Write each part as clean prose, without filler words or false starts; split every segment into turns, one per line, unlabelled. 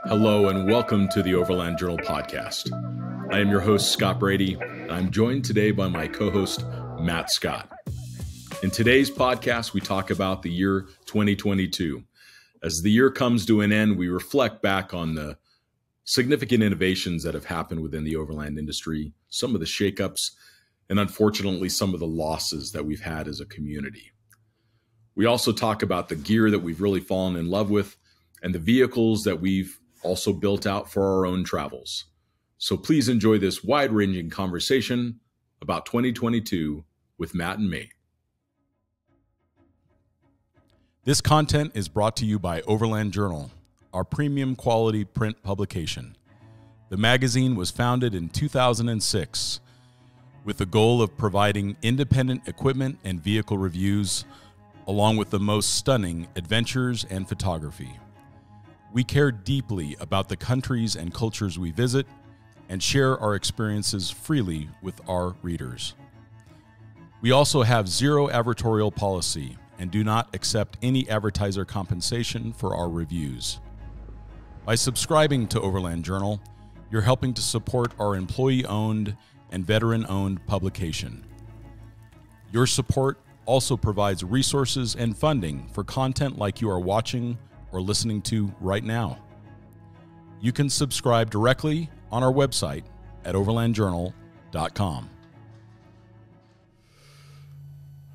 Hello and welcome to the Overland Journal podcast. I am your host, Scott Brady, and I'm joined today by my co-host, Matt Scott. In today's podcast, we talk about the year 2022. As the year comes to an end, we reflect back on the significant innovations that have happened within the overland industry, some of the shakeups, and unfortunately, some of the losses that we've had as a community. We also talk about the gear that we've really fallen in love with and the vehicles that we've also built out for our own travels. So please enjoy this wide-ranging conversation about 2022 with Matt and me.
This content is brought to you by Overland Journal, our premium quality print publication. The magazine was founded in 2006 with the goal of providing independent equipment and vehicle reviews, along with the most stunning adventures and photography. We care deeply about the countries and cultures we visit and share our experiences freely with our readers. We also have zero advertorial policy and do not accept any advertiser compensation for our reviews. By subscribing to Overland Journal, you're helping to support our employee-owned and veteran-owned publication. Your support also provides resources and funding for content like you are watching or listening to right now. You can subscribe directly on our website at overlandjournal.com.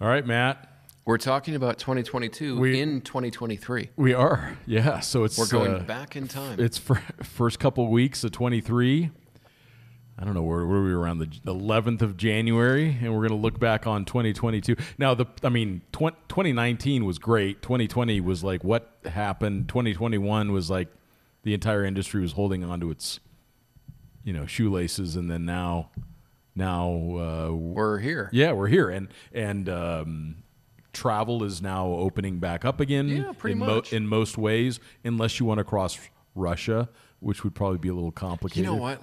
All right, Matt.
We're talking about 2022 in 2023.
We are, yeah. So we're
going back in time.
It's first couple weeks of 23. I don't know where we were around the 11th of January, and we're going to look back on 2022. Now, 2019 was great. 2020 was like what happened. 2021 was like the entire industry was holding on to its, shoelaces, and then now
we're here.
Yeah, we're here, and travel is now opening back up again.
Yeah, pretty much
in most ways, unless you want to cross Russia, which would probably be a little complicated.
You know what?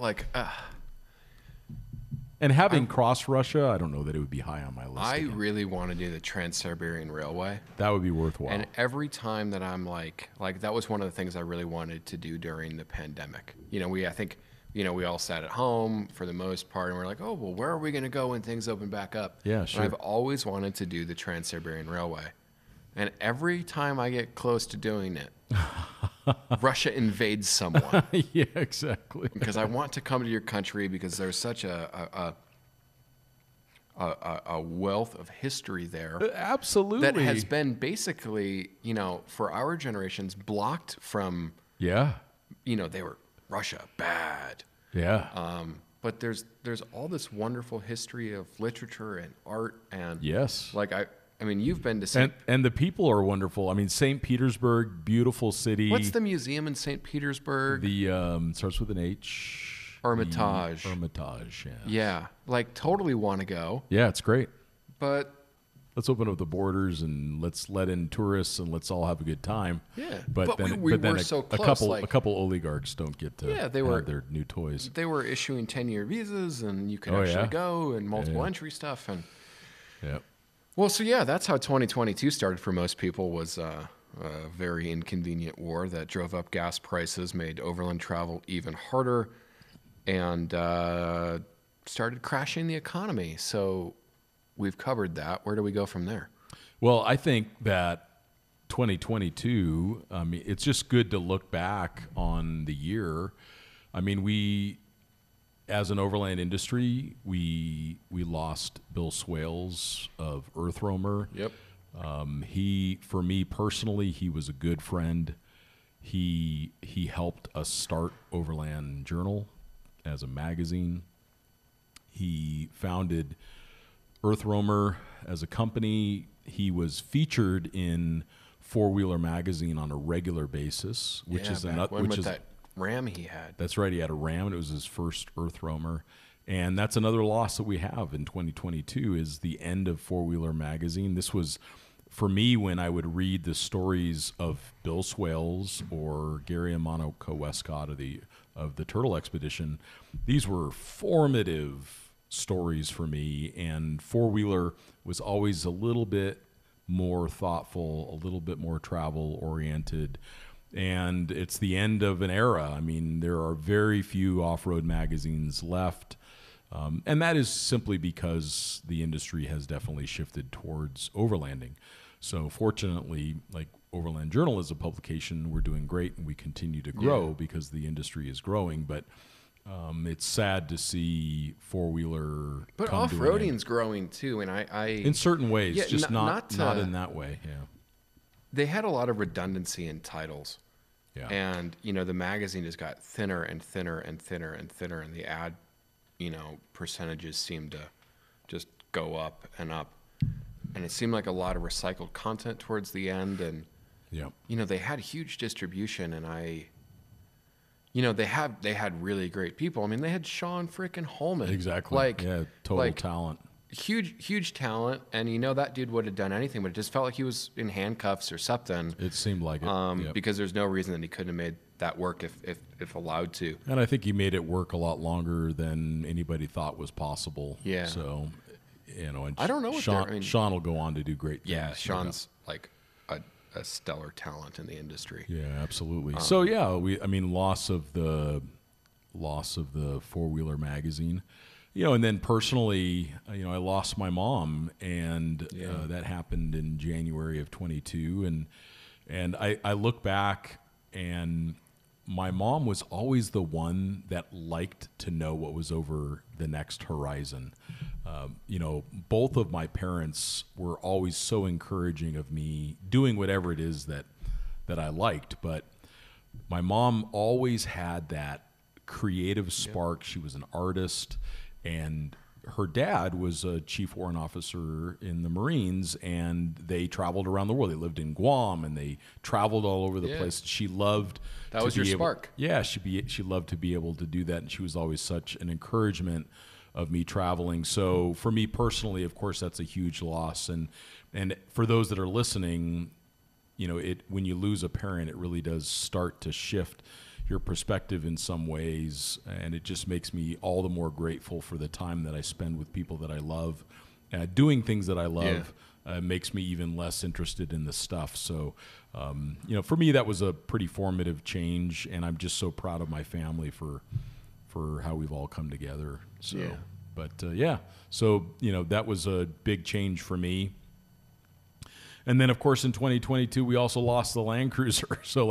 And having crossed Russia, I don't know that it would be high on my list.
I really want to do the Trans-Siberian Railway.
That would be worthwhile.
And every time that I'm like that was one of the things I really wanted to do during the pandemic. I think we all sat at home for the most part, and we're like, oh, well, where are we going to go when things open back up?
Yeah, sure.
And I've always wanted to do the Trans-Siberian Railway. And every time I get close to doing it, Russia invades someone.
Yeah, exactly.
Because I want to come to your country because there's such a wealth of history there.
Absolutely.
That has been basically, for our generations blocked from.
Yeah.
They were Russia bad.
Yeah.
But there's all this wonderful history of literature and art and
yes.
I mean, you've been to St.
And the people are wonderful. I mean, St. Petersburg, beautiful city.
What's the museum in St. Petersburg?
The starts with an H.
Hermitage.
Hermitage, yeah.
Yeah, totally want to go.
Yeah, it's great.
But
let's open up the borders and let's let in tourists and let's all have a good time.
Yeah,
but then
were so close.
A couple oligarchs don't get to have their new toys.
They were issuing 10-year visas, and you could actually go and multiple entry stuff. And
yeah.
Well, so yeah, that's how 2022 started for most people. Was a very inconvenient war that drove up gas prices, made overland travel even harder, and started crashing the economy. So we've covered that. Where do we go from there?
Well, I think that 2022, it's just good to look back on the year. I mean, we, as an overland industry, we lost Bill Swales of Earth Roamer.
Yep.
For me personally, he was a good friend. He helped us start Overland Journal as a magazine. He founded Earth Roamer as a company. He was featured in Four Wheeler magazine on a regular basis, which is
that Ram he had.
That's right. He had a Ram, and it was his first Earth Roamer. And that's another loss that we have in 2022 is the end of Four Wheeler magazine. This was, for me, when I would read the stories of Bill Swales or Gary and Monica Westcott of the Turtle Expedition. These were formative stories for me, and Four Wheeler was always a little bit more thoughtful, a little bit more travel oriented. and it's the end of an era. I mean, there are very few off-road magazines left, and that is simply because the industry has definitely shifted towards overlanding. So fortunately, like Overland Journal is a publication, we're doing great, and we continue to grow because the industry is growing. But it's sad to see four-wheeler.
But off-roading's growing too, and I
in certain ways,
yeah,
just not in that way. Yeah,
they had a lot of redundancy in titles.
Yeah.
And, the magazine just got thinner and thinner and thinner and thinner, and the ad, percentages seemed to just go up and up. And it seemed like a lot of recycled content towards the end. And, they had huge distribution, and they had really great people. I mean, they had Sean frickin' Holman.
Exactly. Total talent.
Huge talent, and that dude would have done anything, but it just felt like he was in handcuffs or something.
It seemed like it.
Because there's no reason that he couldn't have made that work if allowed to.
And I think he made it work a lot longer than anybody thought was possible.
Yeah.
So, and
I don't know what
Sean will go on to do great things.
Yeah, Sean's like a stellar talent in the industry.
Yeah, absolutely. So loss of the four-wheeler magazine. And then personally, I lost my mom, and that happened in January of 22. And I look back, and my mom was always the one that liked to know what was over the next horizon. Both of my parents were always so encouraging of me doing whatever it is that I liked. But my mom always had that creative spark. She was an artist. And her dad was a chief warrant officer in the Marines, and they traveled around the world. They lived in Guam, and they traveled all over the place. She loved
that was your spark.
Yeah, she loved to be able to do that, and she was always such an encouragement of me traveling. So for me personally, of course, that's a huge loss. And for those that are listening, when you lose a parent, it really does start to shift your perspective in some ways, and it just makes me all the more grateful for the time that I spend with people that I love. Doing things that I love makes me even less interested in the stuff. So, for me, that was a pretty formative change, and I'm just so proud of my family for how we've all come together. So, so that was a big change for me. And then, of course, in 2022, we also lost the Land Cruiser. So,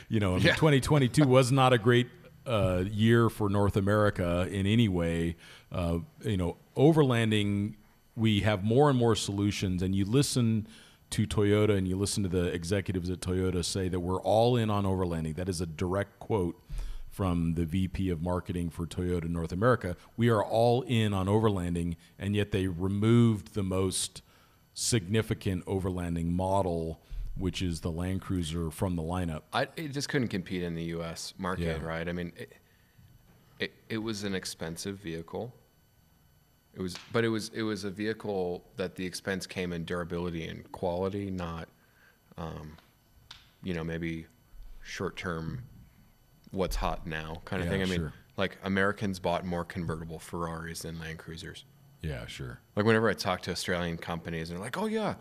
2022 was not a great year for North America in any way. Overlanding, we have more and more solutions. And you listen to Toyota and you listen to the executives at Toyota say that we're all in on overlanding. That is a direct quote from the VP of marketing for Toyota North America. We are all in on overlanding, and yet they removed the most significant overlanding model, which is the Land Cruiser, from the lineup.
It just couldn't compete in the U.S. market, right? I mean, it was an expensive vehicle. It was a vehicle that the expense came in durability and quality, not, maybe short-term, what's hot now kind of thing. I mean, like Americans bought more convertible Ferraris than Land Cruisers.
Yeah, sure.
Like whenever I talk to Australian companies, they're like, "Oh yeah,"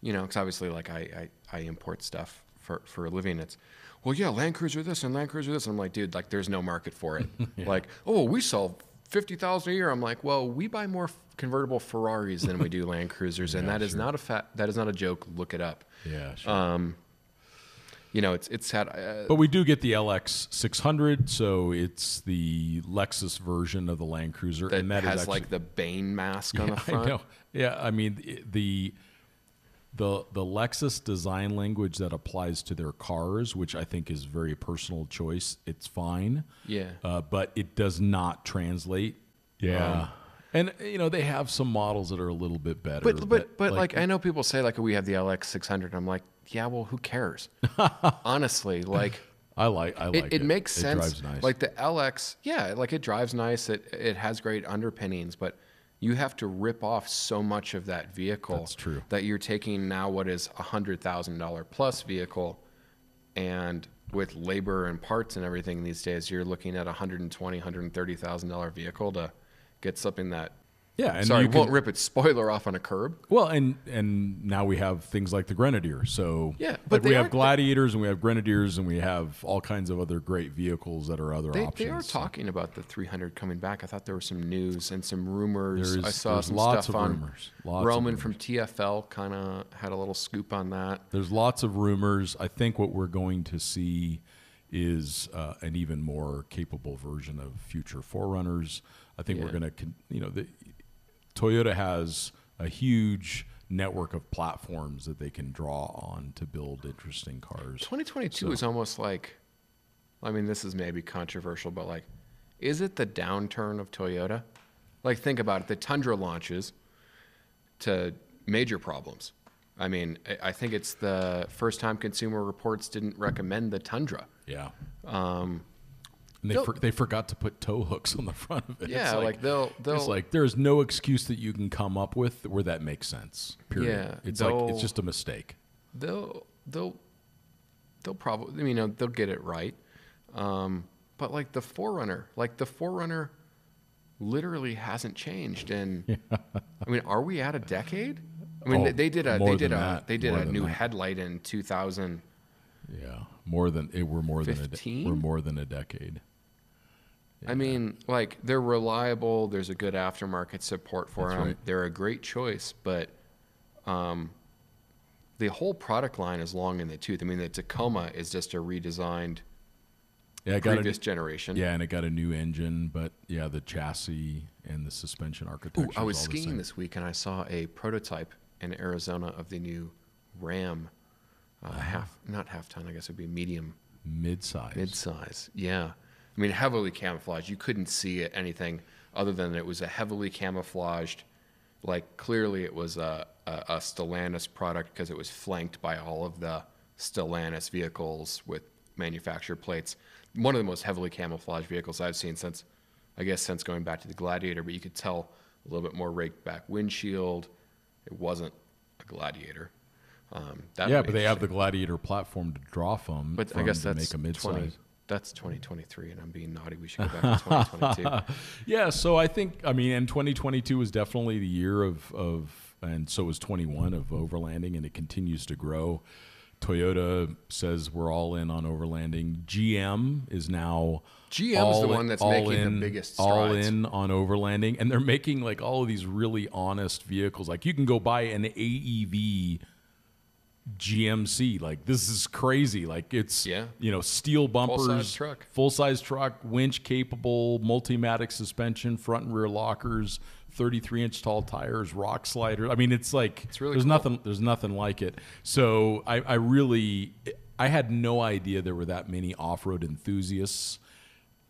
because obviously, like I import stuff for a living. It's, well, yeah, Land Cruiser this and Land Cruiser this. I'm like, dude, like there's no market for it. Like, oh, we sell 50,000 a year. I'm like, well, we buy more convertible Ferraris than we do Land Cruisers, and that is not a joke. Look it up.
Yeah, sure.
It's sad.
But we do get the LX 600, so it's the Lexus version of the Land Cruiser,
that
and that
has
actually,
like the Bane mask on the front.
I know. Yeah, I mean the Lexus design language that applies to their cars, which I think is very personal choice. It's fine.
Yeah.
But it does not translate. Yeah. And they have some models that are a little bit better.
But like I know people say like we have the LX 600. I'm like, yeah, well, who cares? Honestly, like
I like it.
It makes sense.
It drives nice.
Like the LX, yeah, like it drives nice. It has great underpinnings, but you have to rip off so much of that vehicle.
That's true.
That you're taking now what is $100,000 plus vehicle, and with labor and parts and everything these days, you're looking at $120,000, $130,000 vehicle to get something that
Yeah, and
sorry,
you
won't
can,
rip its spoiler off on a curb.
well, and now we have things like the Grenadier. So
Yeah,
but
but
we
they
have
aren't-
Gladiators and we have Grenadiers and we have all kinds of other great vehicles that are other options.
They are talking about the 300 coming back. I thought there was some news and some rumors.
There's-
I saw
there's
some
lots
stuff
of
on
rumors. Lots of
Roman
rumors.
from TFL kind of had a little scoop on that.
There's lots of rumors. I think what we're going to see is an even more capable version of future Forerunners. I think we're going to, Toyota has a huge network of platforms that they can draw on to build interesting cars.
2022 is almost like, I mean, this is maybe controversial, but like, is it the downturn of Toyota? Like, think about it. The Tundra launches to major problems. I mean, I think it's the first time Consumer Reports didn't recommend the Tundra.
Yeah. And they forgot to put tow hooks on the front of it.
Yeah,
it's
like they'll
it's like there's no excuse that you can come up with where that makes sense. Period.
Yeah,
it's like it's just a mistake.
they'll probably they'll get it right. But like the Forerunner literally hasn't changed. And I mean, are we at a decade? I mean, they did a new headlight in 2000.
Yeah, we're more
15?
than a decade.
I mean, like, they're reliable. There's a good aftermarket support for
That's
them.
right.
They're a great choice, but the whole product line is long in the tooth. I mean, the Tacoma is just a redesigned previous generation.
Yeah, and it got a new engine, but yeah, the chassis and the suspension architecture.
Ooh, I was
is all the
skiing
same.
this week, and I saw a prototype in Arizona of the new Ram, not half ton. I guess it would be medium.
Mid-size.
Yeah. I mean, heavily camouflaged. You couldn't see it anything other than it was a heavily camouflaged, like clearly it was a Stellantis product because it was flanked by all of the Stellantis vehicles with manufacturer plates. One of the most heavily camouflaged vehicles I've seen since going back to the Gladiator, but you could tell a little bit more raked back windshield. It wasn't a Gladiator.
But they have the Gladiator platform to draw from.
But I guess
to
that's
make a mid-size.
That's 2023, and I'm being naughty. We should go back to 2022.
Yeah, so I think, and 2022 was definitely the year of and so was 21 of overlanding, and it continues to grow. Toyota says we're all in on overlanding. GM is now
GM's the one that's making the biggest strides.
All in on overlanding, and they're making like all of these really honest vehicles. Like you can go buy an AEV GMC, like this is crazy. Like it's steel bumpers, full size truck, winch capable, Multimatic suspension, front and rear lockers, 33-inch tall tires, rock slider. I mean, it's like
really
there's nothing like it. So I had no idea there were that many off-road enthusiasts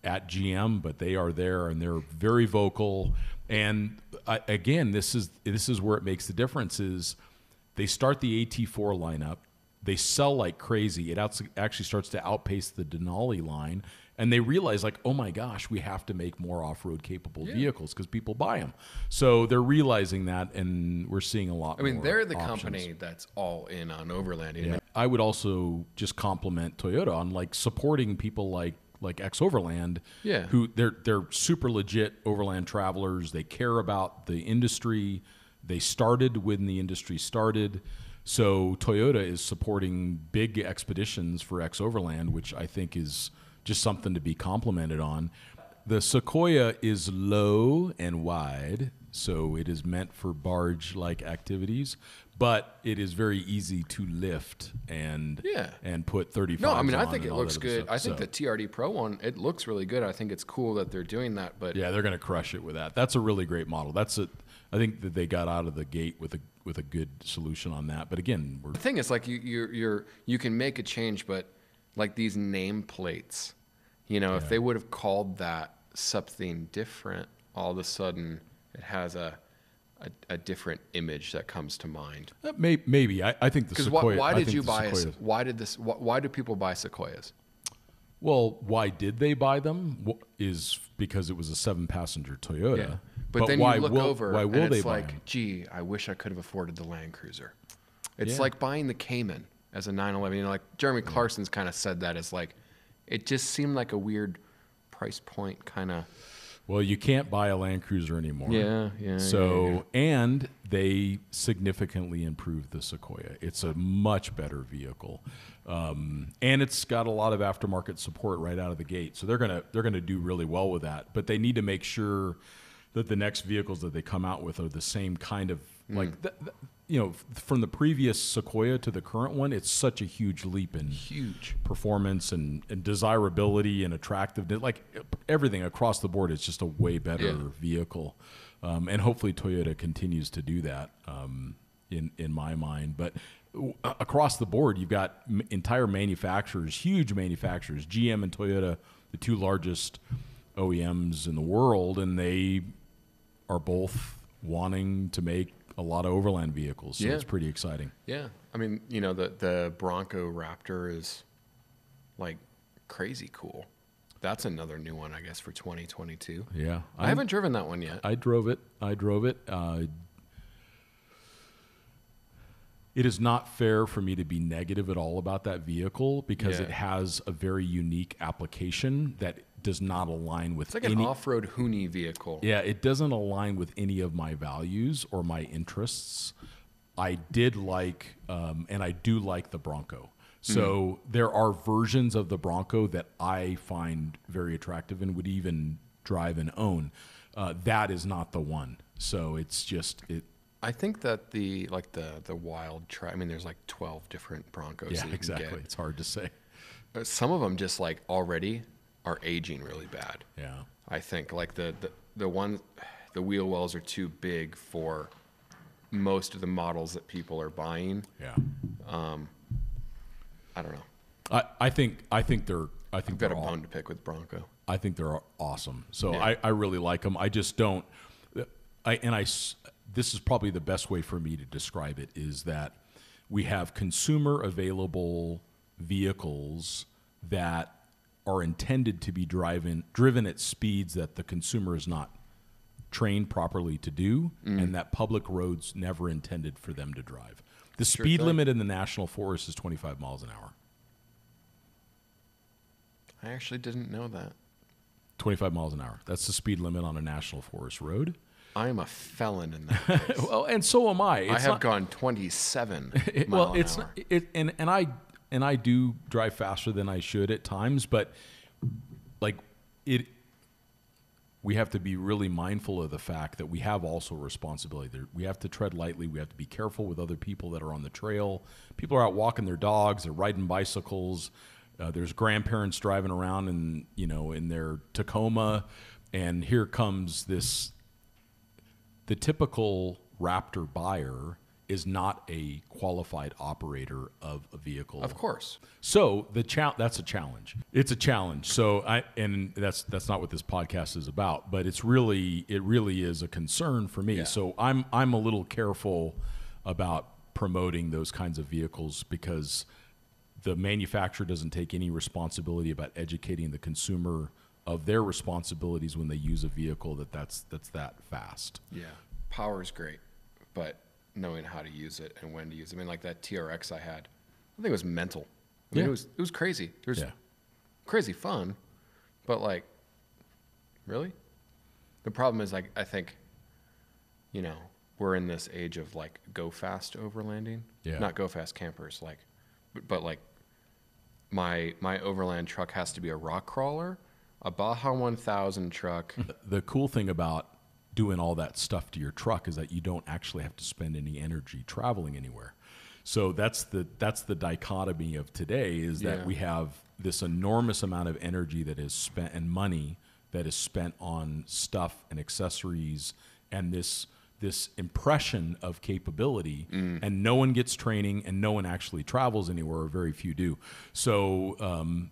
at GM, but they are there and they're very vocal. And again, this is where it makes the difference is. They start the AT4 lineup. They sell like crazy. It actually starts to outpace the Denali line. And they realize, like, oh, my gosh, we have to make more off-road capable vehicles because people buy them. So they're realizing that, and we're seeing a lot more
they're the
options.
company that's all in on overlanding.
Yeah. I would also just compliment Toyota on, like, supporting people like X-Overland, who they're super legit overland travelers. They care about the industry. They started when the industry started. So Toyota is supporting big expeditions for X-Overland, which I think is just something to be complimented on. The Sequoia is low and wide, so it is meant for barge-like activities, but it is very easy to lift and put 35s
No, I mean, I
on
think
and
it
all
looks
that other
good.
stuff.
I think the TRD Pro one, it looks really good. I think it's cool that they're doing that. But
yeah, they're going to crush it with that. That's a really great model. I think that they got out of the gate with a good solution on that. But again,
the thing is, like, you can make a change, but like these nameplates, if they would have called that something different, all of a sudden it has a different image that comes to mind.
Maybe I think the Sequoia.
Why did you buy? Why do people buy Sequoias?
Well, why did they buy them? Is because it was a 7-passenger Toyota.
Yeah. But then
why
you look over
why
and
will
it's
they buy
like,
them?
gee, I wish I could have afforded the Land Cruiser. It's like buying the Cayman as a 911. Like Jeremy Clarkson's kind of said that as like, it just seemed like a weird price point kind of.
Well, you can't buy a Land Cruiser anymore.
Yeah.
So, and they significantly improved the Sequoia. It's a much better vehicle, and it's got a lot of aftermarket support right out of the gate. So they're gonna do really well with that. But they need to make sure that the next vehicles that they come out with are the same kind of from the previous Sequoia to the current one. It's such a huge leap in performance and desirability and attractiveness. Like everything across the board, it's just a way better vehicle. And hopefully Toyota continues to do that in my mind. But across the board, you've got entire manufacturers, huge manufacturers, GM and Toyota, the two largest OEMs in the world, and they are both wanting to make a lot of overland vehicles. So it's pretty exciting.
Yeah. I mean, the Bronco Raptor is like crazy cool. That's another new one, I guess, for 2022.
Yeah.
I haven't driven that one yet.
I drove it. It is not fair for me to be negative at all about that vehicle because it has a very unique application that does not align with
it's like an off-road Hoonie vehicle.
Yeah, it doesn't align with any of my values or my interests. I did like, and I do like the Bronco. So there are versions of the Bronco that I find very attractive and would even drive and own. That is not the one. So it's just it.
I think that the wild I mean, there's like 12 different Broncos.
Yeah,
that you
exactly.
can get.
It's hard to say.
Some of them just like already are aging really bad.
Yeah.
I think like the wheel wells are too big for most of the models that people are buying.
Yeah.
I don't know.
I think they're
I've got a bone to pick with Bronco.
I think they're awesome. So I really like them. I just don't. This is probably the best way for me to describe it is that we have consumer available vehicles that are intended to be driven at speeds that the consumer is not trained properly to do, and that public roads never intended for them to drive. The speed limit in the National Forest is 25 miles an hour.
I actually didn't know that.
25 miles an hour. That's the speed limit on a National Forest road.
I am a felon in that case.
Well, and so am I.
I have gone 27 miles an hour.
And I do drive faster than I should at times, but like we have to be really mindful of the fact that we have also a responsibility. We have to tread lightly. We have to be careful with other people that are on the trail. People are out walking their dogs. They're riding bicycles. There's grandparents driving around in their Tacoma, and here comes the typical Raptor buyer is not a qualified operator of a vehicle.
Of course.
So that's a challenge. It's a challenge. So that's not what this podcast is about, but it really is a concern for me. Yeah. So I'm a little careful about promoting those kinds of vehicles because the manufacturer doesn't take any responsibility about educating the consumer of their responsibilities when they use a vehicle that's that fast.
Yeah. Power is great, but knowing how to use it and when to use it. I mean, like that TRX I had, I think it was mental. I mean, it was crazy. It was crazy fun, but like, really? The problem is like, I think, we're in this age of like go fast overlanding. Yeah. Not go fast campers, like, but like my overland truck has to be a rock crawler, a Baja 1000 truck.
The cool thing about doing all that stuff to your truck is that you don't actually have to spend any energy traveling anywhere. So that's the dichotomy of today is that we have this enormous amount of energy that is spent and money that is spent on stuff and accessories and this impression of capability, and no one gets training and no one actually travels anywhere, or very few do. So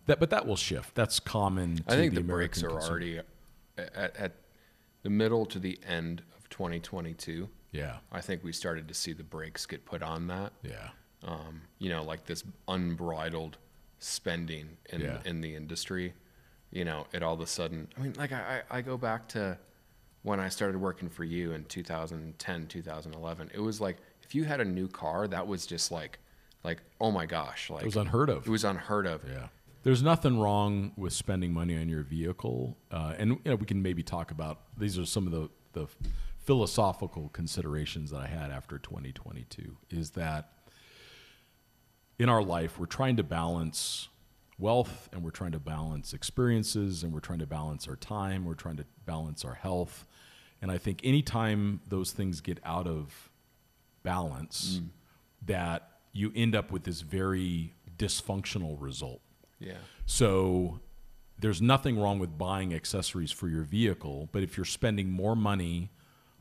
but that will shift. That's common to
I think
the
brakes
American
are
consumer.
already at the middle to the end of 2022.
Yeah.
I think we started to see the brakes get put on that.
Yeah.
Like this unbridled spending in the industry, it all of a sudden, I mean, like I go back to when I started working for you in 2010, 2011, it was like, if you had a new car, that was just like, oh my gosh. Like
it was unheard of.
It was unheard of.
Yeah. There's nothing wrong with spending money on your vehicle, and we can maybe talk about these are some of the philosophical considerations that I had after 2022. Is that in our life we're trying to balance wealth, and we're trying to balance experiences, and we're trying to balance our time, we're trying to balance our health, and I think anytime those things get out of balance, that you end up with this very dysfunctional result.
Yeah.
So there's nothing wrong with buying accessories for your vehicle, but if you're spending more money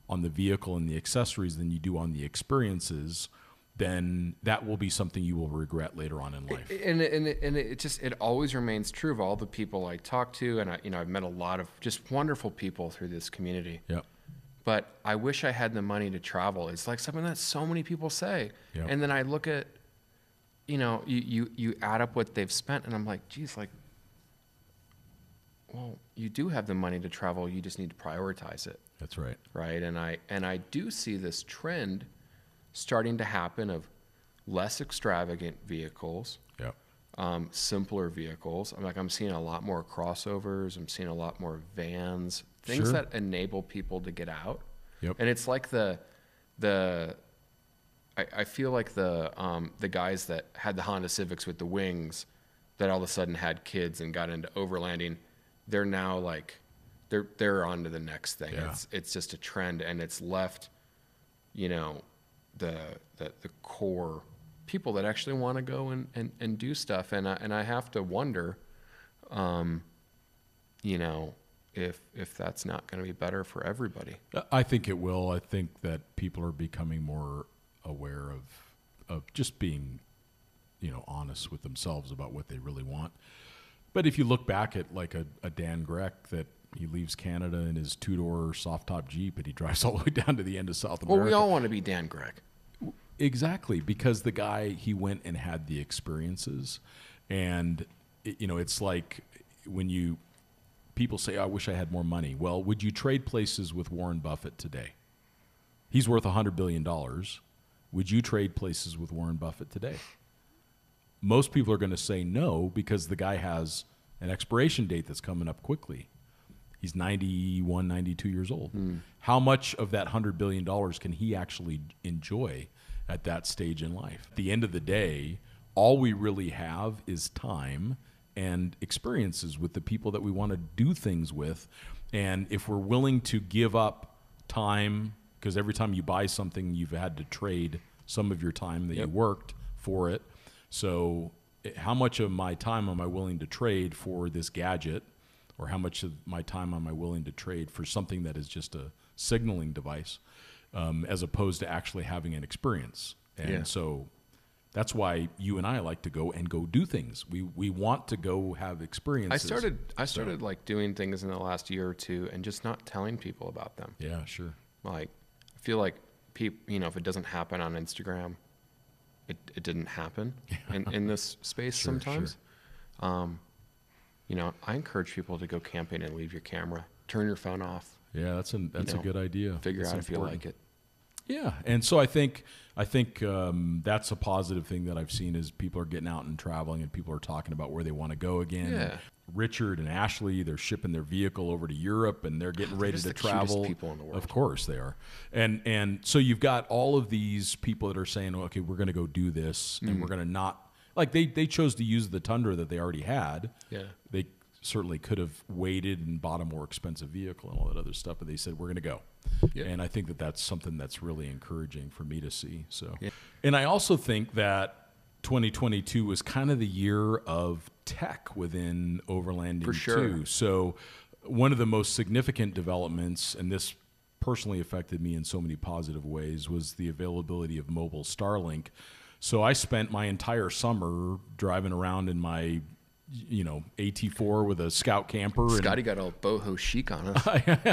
on the vehicle and the accessories than you do on the experiences, then that will be something you will regret later on in life.
And it always remains true of all the people I talk to, and I've met a lot of just wonderful people through this community.
Yep.
But I wish I had the money to travel. It's like something that so many people say.
Yep.
And then I look at, you add up what they've spent, and I'm like, geez, well, you do have the money to travel. You just need to prioritize it.
That's right.
Right. And I do see this trend starting to happen of less extravagant vehicles,
Yep.
Simpler vehicles. I'm seeing a lot more crossovers. I'm seeing a lot more vans, things
Sure.
that enable people to get out.
Yep.
And it's like I feel like the guys that had the Honda Civics with the wings that all of a sudden had kids and got into overlanding, they're now like they're on to the next thing.
Yeah.
It's just a trend, and it's left, the core people that actually want to go and do stuff. And I have to wonder, if that's not going to be better for everybody.
I think it will. I think that people are becoming more aware of just being, honest with themselves about what they really want. But if you look back at like a Dan Grech, that he leaves Canada in his 2-door soft top Jeep and he drives all the way down to the end of South America.
Well, we all want to be Dan Grech.
Exactly, because the guy, he went and had the experiences. And, it's like when people say, I wish I had more money. Well, would you trade places with Warren Buffett today? He's worth $100 billion. Would you trade places with Warren Buffett today? Most people are going to say no, because the guy has an expiration date that's coming up quickly. He's 91, 92 years old. How much of that $100 billion can he actually enjoy at that stage in life? At the end of the day, all we really have is time and experiences with the people that we want to do things with. And if we're willing to give up time, because every time you buy something, you've had to trade some of your time that you worked for it. So how much of my time am I willing to trade for this gadget? Or how much of my time am I willing to trade for something that is just a signaling device, as opposed to actually having an experience? And so that's why you and I like to go do things. We want to go have experiences.
I started like doing things in the last year or two and just not telling people about them.
Yeah, sure.
Like, I feel like people, if it doesn't happen on Instagram, it didn't happen in this space sometimes. Sure. I encourage people to go camping and leave your camera, turn your phone off.
Yeah, that's a good idea.
Figure
that's
out if you like it.
Yeah, and so I think that's a positive thing that I've seen is people are getting out and traveling, and people are talking about where they want to go again.
Yeah.
Richard and Ashley, they're shipping their vehicle over to Europe, and they're getting ready to travel.
People in the world.
Of course they are, and so you've got all of these people that are saying, okay, we're going to go do this, and we're going to not. Like they chose to use the Tundra that they already had.
Yeah.
They certainly could have waited and bought a more expensive vehicle and all that other stuff, but they said, we're going to go.
Yeah.
And I think that that's something that's really encouraging for me to see. So, and I also think that 2022 was kind of the year of tech within overlanding
For sure.
too. So one of the most significant developments, and this personally affected me in so many positive ways, was the availability of mobile Starlink. So I spent my entire summer driving around in my, AT4 with a Scout camper.
Scotty got all boho chic on us.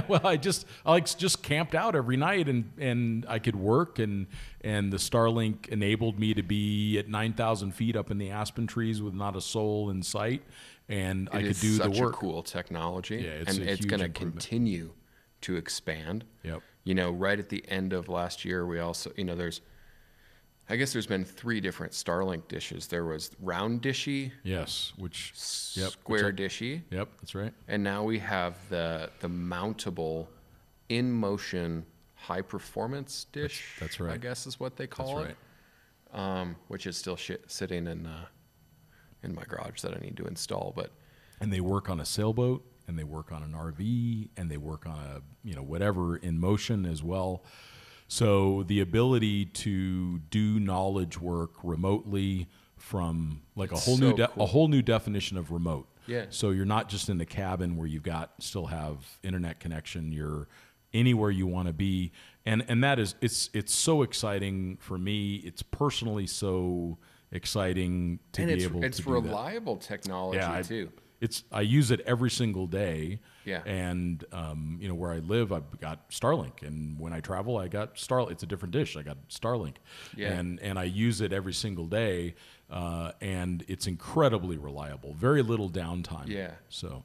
Well, I just camped out every night, and I could work, and the Starlink enabled me to be at 9,000 feet up in the aspen trees with not a soul in sight, and I could do the work.
It's such a cool technology,
Yeah,
and it's going to continue to expand.
Yep.
Right at the end of last year, we also, I guess there's been 3 different Starlink dishes. There was round dishy,
Yes,
square dishy,
Yep, that's right.
and now we have the mountable, in motion, high performance dish.
That's right.
I guess is what they call
That's
it. Which is still sitting in my garage that I need to install. But
And they work on a sailboat, and they work on an RV, and they work on a whatever in motion as well. So the ability to do knowledge work remotely from like a whole new definition of remote.
Yeah.
So you're not just in the cabin where still have internet connection. You're anywhere you want to be, and that is it's so exciting for me. It's personally so exciting to be able to do that.
It's reliable technology too.
I use it every single day.
Yeah.
And where I live, I've got Starlink, and when I travel, I got Starlink. It's a different dish. I got Starlink.
Yeah.
And I use it every single day, and it's incredibly reliable. Very little downtime.
Yeah.
So.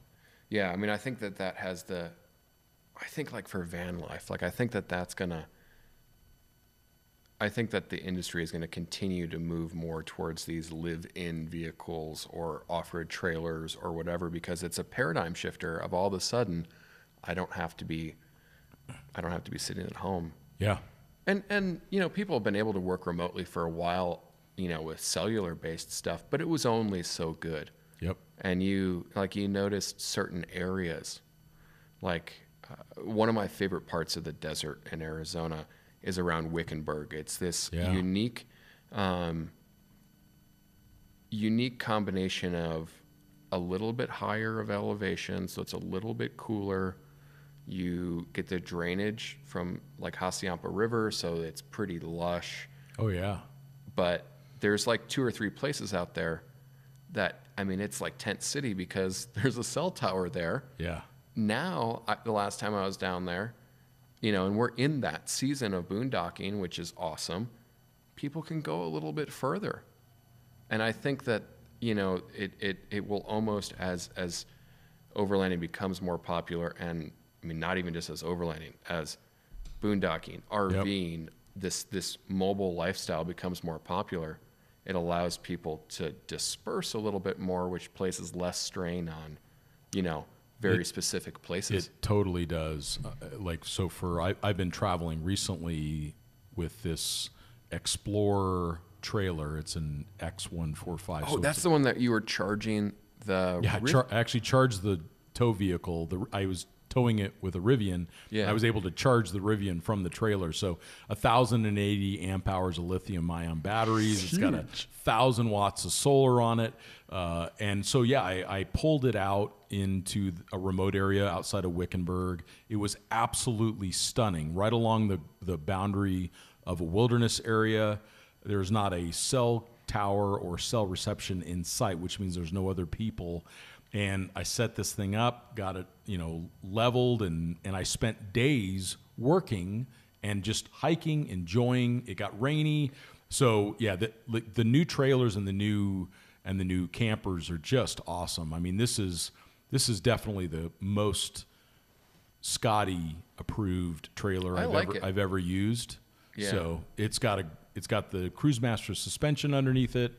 Yeah, I mean, I think that has I think like for van life, like I think that the industry is going to continue to move more towards these live-in vehicles or off-road trailers or whatever, because it's a paradigm shifter of all of a sudden, I don't have to be sitting at home.
Yeah.
And people have been able to work remotely for a while, with cellular-based stuff, but it was only so good.
Yep.
And you noticed certain areas, like one of my favorite parts of the desert in Arizona is around Wickenburg. It's this unique combination of a little bit higher of elevation, so it's a little bit cooler. You get the drainage from like Hassayampa River, so it's pretty lush.
Oh yeah.
But there's like 2 or 3 places out there that, I mean, it's like tent city because there's a cell tower there.
Yeah.
Now, the last time I was down there, and we're in that season of boondocking, which is awesome, people can go a little bit further. And I think that, it will almost, as overlanding becomes more popular, and I mean, not even just as overlanding, as boondocking, RVing, this mobile lifestyle becomes more popular, it allows people to disperse a little bit more, which places less strain on, very specific places.
It totally does. I've been traveling recently with this Explorer trailer. It's an X145.
Oh, that's the one that you were charging the...
Yeah, I actually charged the tow vehicle. I was towing it with a Rivian.
Yeah.
I was able to charge the Rivian from the trailer. So 1,080 amp hours of lithium-ion batteries. It's got 1,000 watts of solar on it. And so, I pulled it out into a remote area outside of Wickenburg. It was absolutely stunning. Right along the boundary of a wilderness area. There's not a cell tower or cell reception in sight, which means there's no other people. And I set this thing up, got it, leveled, and I spent days working and just hiking, enjoying. It got rainy. So yeah, the new trailers and the new campers are just awesome. I mean, this is definitely the most Scotty approved trailer I've ever used.
Yeah.
So it's got the Cruisemaster suspension underneath it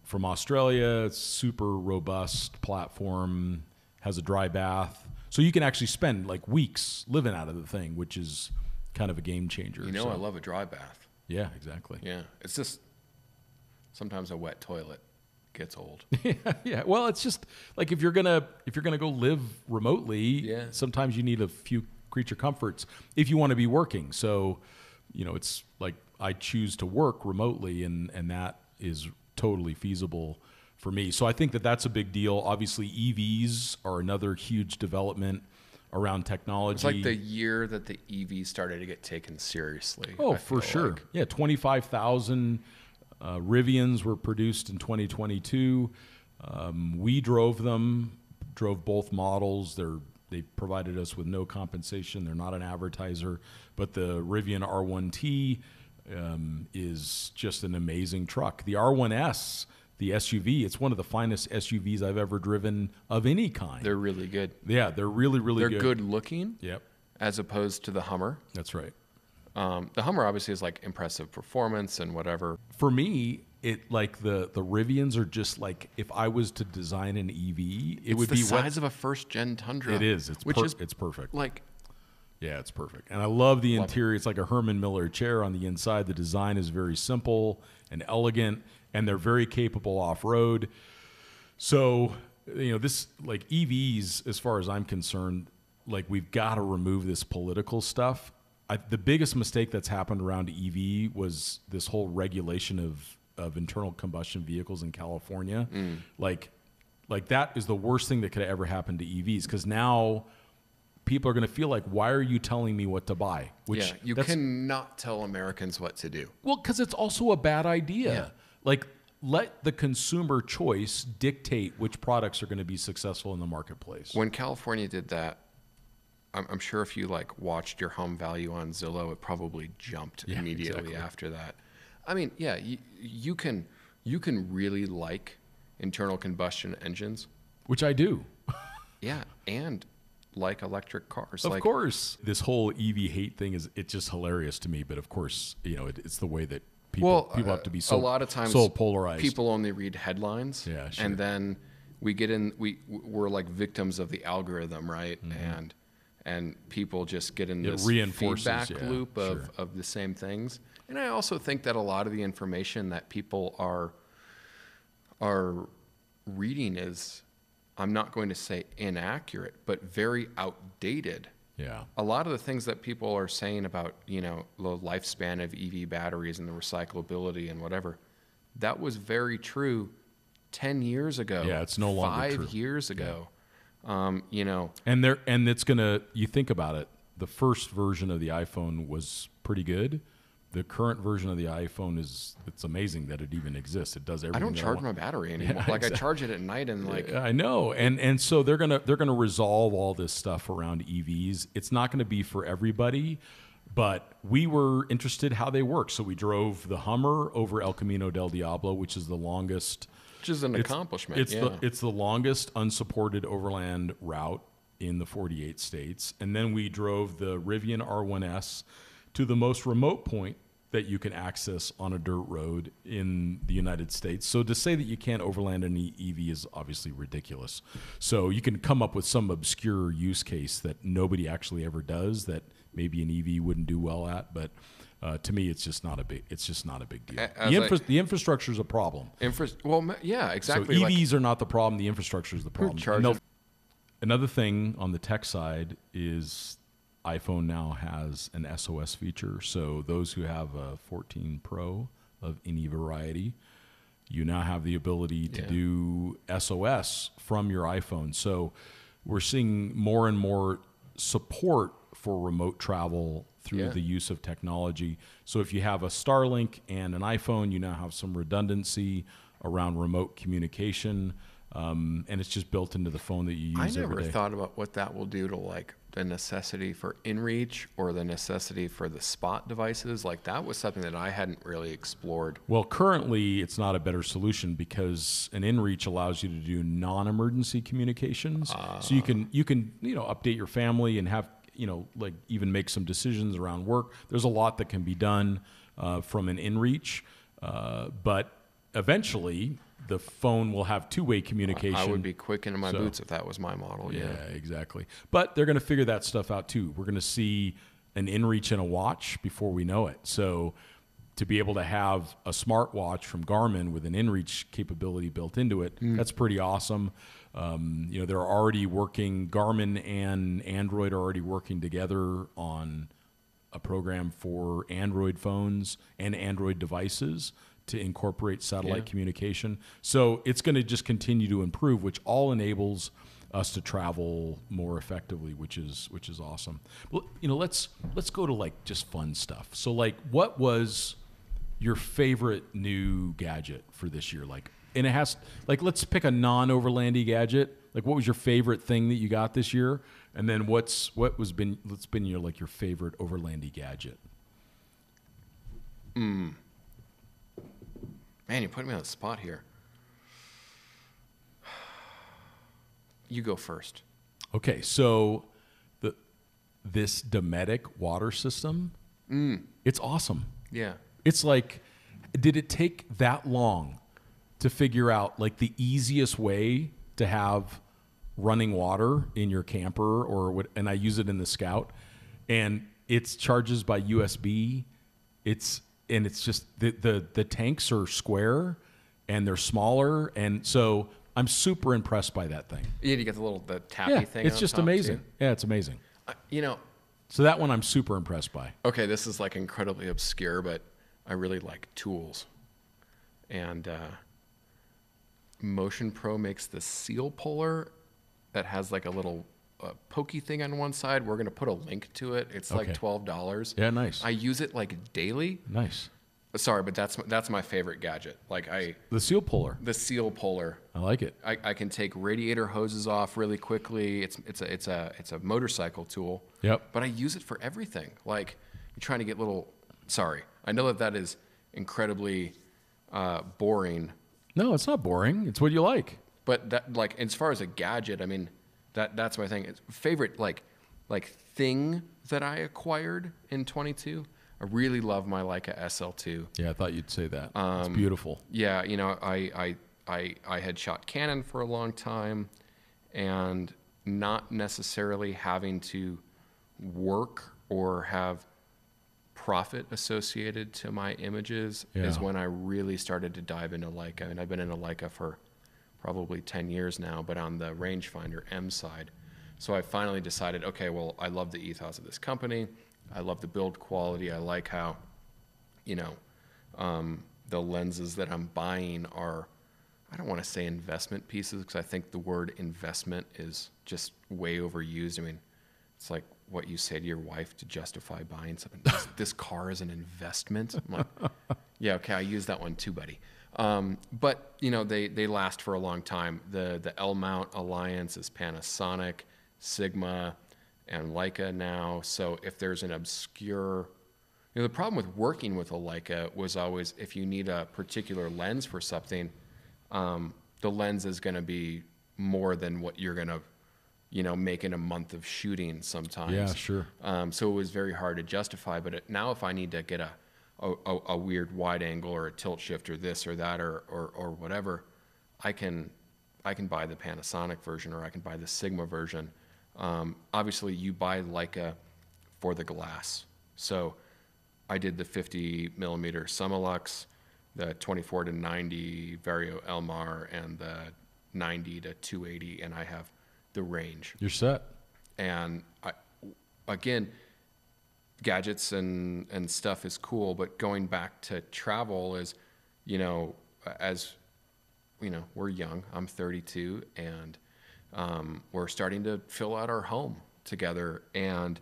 from Australia. It's super robust platform, has a dry bath. So you can actually spend like weeks living out of the thing, which is kind of a game changer.
I love a dry bath.
Yeah, exactly.
Yeah. It's just sometimes a wet toilet gets old.
Yeah. Well, it's just like if you're gonna go live remotely, sometimes you need a few creature comforts if you want to be working. So, it's like I choose to work remotely, and that is totally feasible for me. So I think that's a big deal. Obviously, EVs are another huge development around technology.
It's like the year that the EVs started to get taken seriously.
Oh, for sure. Like. Yeah, 25,000 Rivians were produced in 2022. We drove both models. They provided us with no compensation. They're not an advertiser, but the Rivian R1T is just an amazing truck. The R1S, the SUV, it's one of the finest SUVs I've ever driven of any kind.
They're really good.
Yeah, they're really, really good.
They're good looking.
Yep.
As opposed to the Hummer.
That's right.
The Hummer obviously is like impressive performance and whatever.
For me, it like the Rivians are just like, if I was to design an EV, it would
the
be
size of a first gen Tundra.
It is. It's it's perfect.
Like,
yeah, it's perfect. And I love the interior. It's like a Herman Miller chair on the inside. The design is very simple and elegant, and they're very capable off-road. So, this, like, EVs, as far as I'm concerned, like, we've got to remove this political stuff. The biggest mistake that's happened around EV was this whole regulation of internal combustion vehicles in California. Like that is the worst thing that could ever happen to EVs, because now people are going to feel like, why are you telling me what to buy?
Which you cannot tell Americans what to do.
Well, because it's also a bad idea. Yeah. Like, let the consumer choice dictate which products are going to be successful in the marketplace.
When California did that, I'm sure if you like watched your home value on Zillow, it probably jumped immediately after that. I mean, yeah, you can really like internal combustion engines,
which I do.
Yeah, and like electric cars.
Of course, this whole EV hate thing it's just hilarious to me. But of course, it's the way that people have to be so,
a lot of times
so polarized.
People only read headlines, and then we're like victims of the algorithm, right? And people just get in this feedback loop of the same things. And I also think that a lot of the information that people are reading is, I'm not going to say inaccurate, but very outdated.
Yeah.
A lot of the things that people are saying about, the lifespan of EV batteries and the recyclability and whatever, that was very true 10 years ago.
Yeah, it's no longer true.
5 years ago.
And it's gonna. You think about it. The first version of the iPhone was pretty good. The current version of the iPhone it's amazing that it even exists. It does everything.
I don't charge my battery anymore.
Yeah, exactly.
I charge it at night and like.
I know, and so they're gonna resolve all this stuff around EVs. It's not gonna be for everybody, but we were interested how they work. So we drove the Hummer over El Camino del Diablo, which is the longest.
Which is an accomplishment.
It's the longest unsupported overland route in the 48 states. And then we drove the Rivian R1S to the most remote point that you can access on a dirt road in the United States. So to say that you can't overland an EV is obviously ridiculous. So you can come up with some obscure use case that nobody actually ever does that maybe an EV wouldn't do well at, but to me, it's just not a big deal. The infrastructure is a problem.
Yeah, exactly.
So EVs are not the problem. The infrastructure is the problem. Another thing on the tech side is iPhone now has an SOS feature. So those who have a 14 Pro of any variety, you now have the ability to do SOS from your iPhone. So we're seeing more and more support for remote travel through the use of technology. So if you have a Starlink and an iPhone, you now have some redundancy around remote communication, and it's just built into the phone that you use every day.
I never thought about what that will do to like the necessity for inReach or the necessity for the Spot devices. Like that was something that I hadn't really explored.
Well, currently it's not a better solution because an inReach allows you to do non-emergency communications. So you can update your family and have like even make some decisions around work. There's a lot that can be done from an inReach, but eventually the phone will have two-way communication.
I would be quick into my boots if that was my model.
Yeah, exactly. But they're going to figure that stuff out too. We're going to see an inReach in a watch before we know it. So to be able to have a smartwatch from Garmin with an inReach capability built into it, that's pretty awesome. They're already working, Garmin and Android are already working together on a program for Android phones and Android devices to incorporate satellite communication. So it's going to just continue to improve, which all enables us to travel more effectively, which is awesome. Well, let's go to like just fun stuff. So like, what was your favorite new gadget for this year? Like, and it has like, let's pick a non-overlandy gadget. Like, what was your favorite thing that you got this year? And then what's been your favorite overlandy gadget?
Man, you put me on the spot here. You go first.
Okay, so this Dometic water system It's awesome.
Yeah.
It's like, did it take that long to figure out like the easiest way to have running water in your camper or what? And I use it in the Scout, and it's charges by USB. It's just the tanks are square and they're smaller, and so I'm super impressed by that thing.
Yeah, you get the tappy thing.
It's just amazing. Too. Yeah, it's amazing.
So
that one I'm super impressed by.
Okay, this is like incredibly obscure, but I really like tools. And Motion Pro makes the seal puller that has like a little pokey thing on one side. We're going to put a link to it. It's like $12.
Yeah, nice.
I use it like daily.
Nice.
Sorry, but that's my favorite gadget.
The seal puller.
The seal puller.
I like it.
I can take radiator hoses off really quickly. It's a motorcycle tool.
Yep.
But I use it for everything. Like you're trying to get little. Sorry, I know that is incredibly boring.
No, it's not boring. It's what you like.
But that, like, as far as a gadget, I mean, that's my thing. It's favorite like thing that I acquired in 22. I really love my Leica SL2.
Yeah, I thought you'd say that. It's beautiful.
Yeah, I had shot Canon for a long time, and not necessarily having to work or have profit associated to my images is when I really started to dive into Leica. And I've been into Leica for probably 10 years now, but on the rangefinder M side. So I finally decided, okay, well, I love the ethos of this company. I love the build quality. I like how, the lenses that I'm buying are, I don't want to say investment pieces because I think the word investment is just way overused. I mean, it's like what you say to your wife to justify buying something. This car is an investment. I'm like, yeah, okay, I use that one too, buddy. But they last for a long time. The L mount alliance is Panasonic, Sigma, and Leica now. So if there's an obscure, the problem with working with a Leica was always if you need a particular lens for something, the lens is going to be more than what you're going to, make in a month of shooting sometimes.
Yeah, sure.
So it was very hard to justify. But now if I need to get a weird wide angle or a tilt shift or this or that or whatever, I can buy the Panasonic version or I can buy the Sigma version. Obviously, you buy Leica for the glass. So I did the 50 millimeter Summilux, the 24 to 90 Vario Elmar, and the 90 to 280, and I have the range.
You're set.
And again, gadgets and stuff is cool, but going back to travel is, as we're young. I'm 32, and we're starting to fill out our home together, and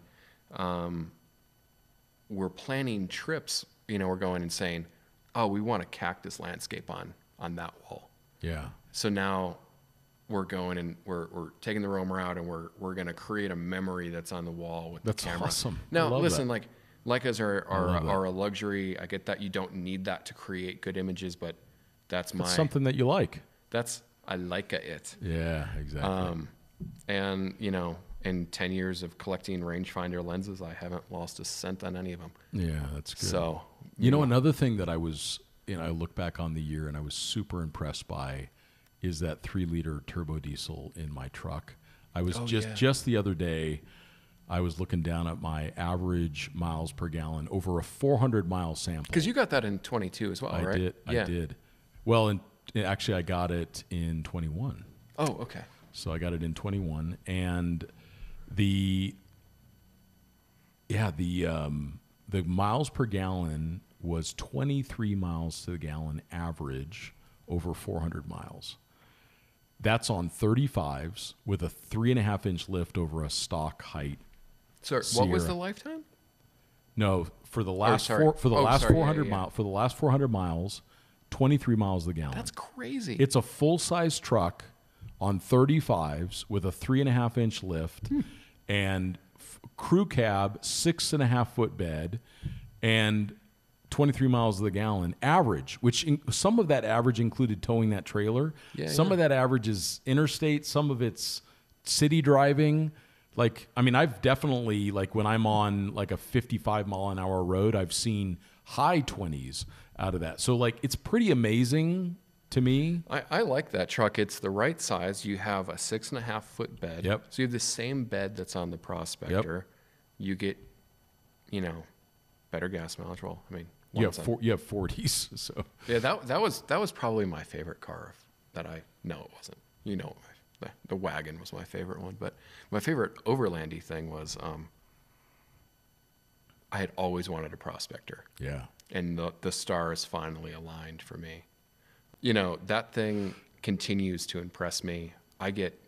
we're planning trips. We're going and saying, oh, we want a cactus landscape on that wall.
Yeah.
So now we're going and we're taking the roamer out, and we're going to create a memory that's on the wall with the camera.
That's awesome.
Now, listen, that. Leicas are a luxury. I get that you don't need that to create good images, but that's
something that you like.
I like it.
Yeah, exactly.
And in 10 years of collecting rangefinder lenses, I haven't lost a cent on any of them.
Yeah, that's good.
So,
another thing that I was, I look back on the year and I was super impressed by is that 3-liter turbo diesel in my truck. I was just the other day, I was looking down at my average miles per gallon over a 400-mile sample.
Because you got that in 22 as well, right?
I did. Well, actually, I got it in 21.
Oh, okay.
So I got it in 21, and the miles per gallon was 23 miles to the gallon average over 400 miles. That's on 35s with a 3.5-inch lift over a stock height.
Sir, what was the lifetime?
No, for the last 400 miles, 23 miles to the gallon.
That's crazy.
It's a full-size truck on 35s with a 3.5-inch lift and crew cab, 6.5-foot bed, and 23 miles to the gallon average, which some of that average included towing that trailer. Some of that average is interstate. Some of it's city driving. Like, I mean, I've definitely, like when I'm on like a 55 mile an hour road, I've seen high 20s out of that. So like, it's pretty amazing to me.
I like that truck. It's the right size. You have a 6.5 foot bed.
Yep.
So you have the same bed that's on the Prospector.
Yep.
You get, better gas mileage. Well, I mean,
You have 40s. So
yeah, that was probably my favorite car. That I no, it wasn't. The wagon was my favorite one, but my favorite overlandy thing was I had always wanted a Prospector.
yeah.
And the stars finally aligned for me. That thing continues to impress me. I get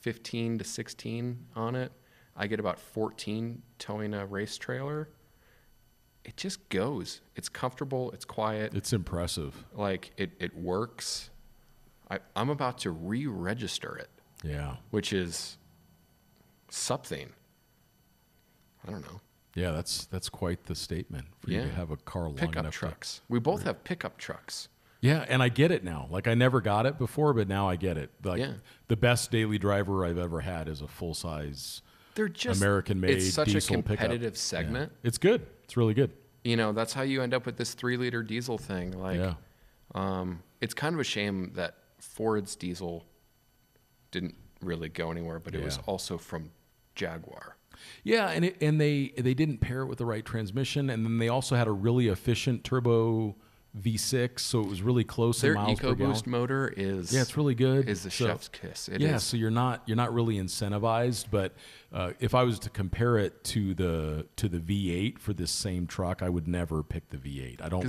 15 to 16 on it. I get about 14 towing a race trailer. It just goes. It's comfortable. It's quiet.
It's impressive.
Like, it works. I'm about to re-register it.
Yeah.
Which is something. I don't know.
Yeah, that's quite the statement for you to have a car long
pickup
enough.
Trucks. We both have pickup trucks.
Yeah, and I get it now. Like, I never got it before, but now I get it. Like,
Yeah.
the best daily driver I've ever had is a full-size
They're just
American-made
It's such a
diesel
competitive
pickup.
segment.
Yeah. It's good. It's really good.
That's how you end up with this 3-liter diesel thing. Like, it's kind of a shame that Ford's diesel didn't really go anywhere, but it was also from Jaguar.
Yeah, and they didn't pair it with the right transmission, and then they also had a really efficient turbo V6, so it was really close
Their
in miles per gallon.
EcoBoost motor is
it's really good.
Is the chef's kiss. It
is.
is.
So you're not really incentivized, but if I was to compare it to the V8 for this same truck, I would never pick the V8. I don't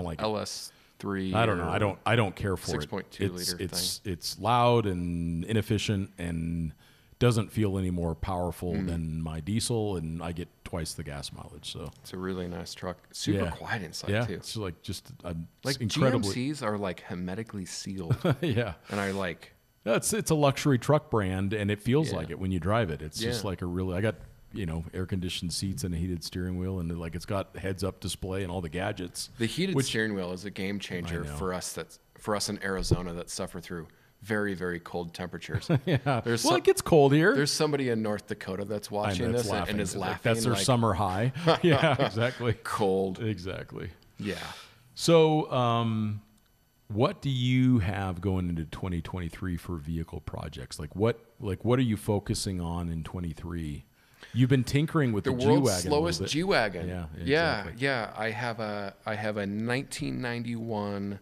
like
LS3.
I don't know. I don't care for
6.2
it.
liter thing.
It's loud and inefficient and doesn't feel any more powerful than my diesel, and I get twice the gas mileage. So
it's a really nice truck. Super quiet inside too.
It's like just
like
incredibly.
GMCs are like hermetically sealed.
Yeah,
and I like.
It's a luxury truck brand, and it feels like it when you drive it. It's just like I got air conditioned seats and a heated steering wheel, and it's got heads up display and all the gadgets.
The heated steering wheel is a game changer for us in Arizona that suffer through very, very cold temperatures.
Yeah. It gets cold here.
There's somebody in North Dakota that's watching this and is laughing.
That's their summer high. Yeah, exactly.
Cold.
Exactly.
Yeah.
So, what do you have going into 2023 for vehicle projects? What are you focusing on in 23? You've been tinkering with the G-Wagon.
World's slowest G-Wagon.
Yeah, exactly.
Yeah. I have a 1991